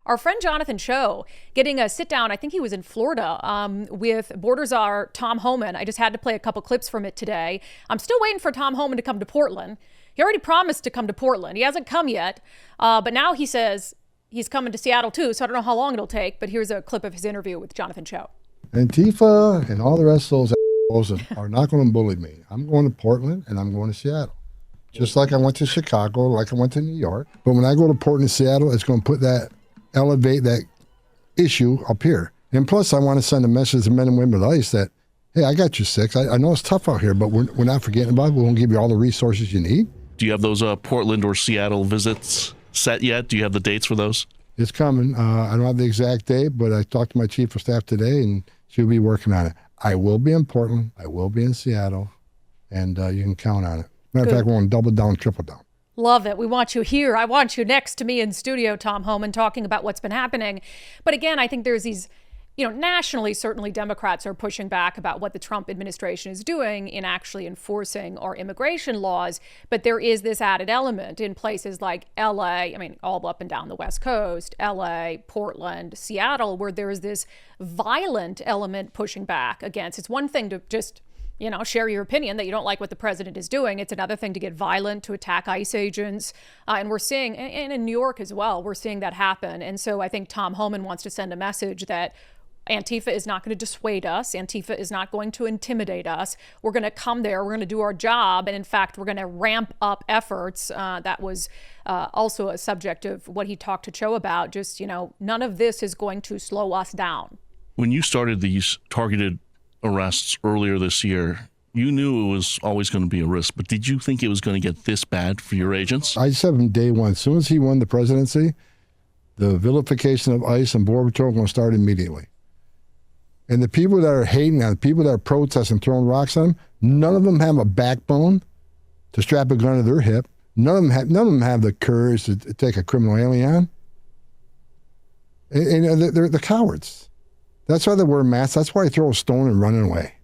our friend Jonathan Cho getting a sit down. I think he was in Florida with border czar Tom Homan. I just had to play a couple clips from it today. I'm still waiting for Tom Homan to come to Portland. He already promised to come to Portland. He hasn't come yet, but now he says he's coming to Seattle too. So I don't know how long it'll take, but here's a clip of his interview with Jonathan Cho. Antifa and all the rest of those assholes are not going to bully me. I'm going to Portland and I'm going to Seattle. Just like I went to Chicago, like I went to New York. But when I go to Portland and Seattle, it's going to elevate that issue up here. And plus, I want to send a message to men and women of ICE that, hey, I got you six. I know it's tough out here, but we're not forgetting about it. We're going to give you all the resources you need. Do you have those Portland or Seattle visits set yet? Do you have the dates for those? It's coming. I don't have the exact date, but I talked to my chief of staff today, and she'll be working on it. I will be in Portland. I will be in Seattle, and you can count on it. Matter of fact, we're going to double down, triple down. Love it. We want you here. I want you next to me in studio, Tom Homan, talking about what's been happening. But again, I think there's these, nationally, certainly Democrats are pushing back about what the Trump administration is doing in actually enforcing our immigration laws. But there is this added element in places like LA, all up and down the West Coast, LA, Portland, Seattle, where there is this violent element pushing back against. It's one thing to just share your opinion that you don't like what the president is doing. It's another thing to get violent, to attack ICE agents. And we're seeing, and in New York as well, we're seeing that happen. And so I think Tom Homan wants to send a message that Antifa is not going to dissuade us. Antifa is not going to intimidate us. We're going to come there. We're going to do our job. And in fact, we're going to ramp up efforts. That was also a subject of what he talked to Cho about. Just, none of this is going to slow us down. When you started these targeted arrests earlier this year, you knew it was always going to be a risk, but did you think it was going to get this bad for your agents? I said from day one, as soon as he won the presidency, the vilification of ICE and Border Patrol are going to start immediately. And the people that are hating on, the people that are protesting, throwing rocks on them, none of them have a backbone to strap a gun to their hip. None of them have the courage to take a criminal alien on. And they're cowards. That's why they wear masks. That's why they throw a stone and running away.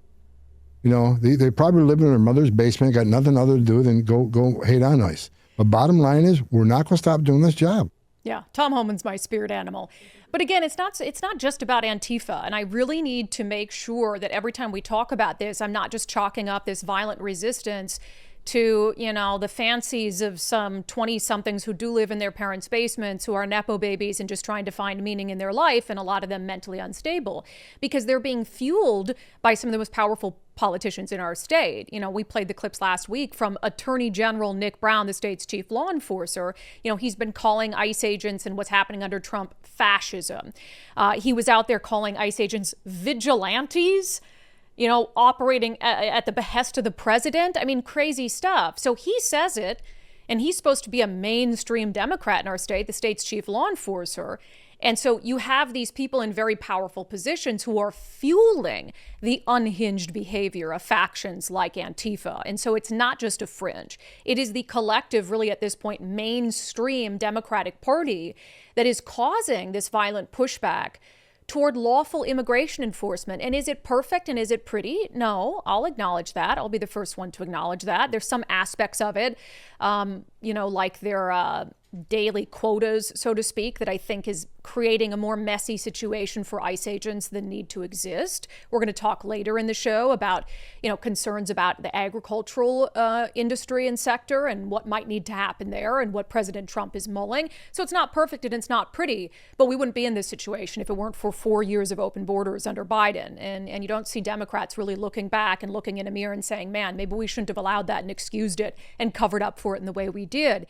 They probably live in their mother's basement, got nothing other to do than go hate on ICE. But bottom line is, we're not going to stop doing this job. Yeah, Tom Homan's my spirit animal. But again, it's not just about Antifa. And I really need to make sure that every time we talk about this, I'm not just chalking up this violent resistance to, the fancies of some 20-somethings who do live in their parents' basements, who are Nepo babies and just trying to find meaning in their life, and a lot of them mentally unstable, because they're being fueled by some of the most powerful politicians in our state. We played the clips last week from Attorney General Nick Brown, the state's chief law enforcer. He's been calling ICE agents and what's happening under Trump fascism. He was out there calling ICE agents vigilantes, operating at the behest of the president. Crazy stuff. So he says it, and he's supposed to be a mainstream Democrat in our state, the state's chief law enforcer. And so you have these people in very powerful positions who are fueling the unhinged behavior of factions like Antifa. And so it's not just a fringe. It is the collective, really at this point, mainstream Democratic Party that is causing this violent pushback toward lawful immigration enforcement. And is it perfect and is it pretty? No, I'll acknowledge that. I'll be the first one to acknowledge that. There's some aspects of it, like their daily quotas, so to speak, that I think is creating a more messy situation for ICE agents than need to exist. We're going to talk later in the show about, concerns about the agricultural industry and sector and what might need to happen there and what President Trump is mulling. So it's not perfect and it's not pretty, but we wouldn't be in this situation if it weren't for 4 years of open borders under Biden. And you don't see Democrats really looking back and looking in a mirror and saying, man, maybe we shouldn't have allowed that and excused it and covered up for it in the way we did.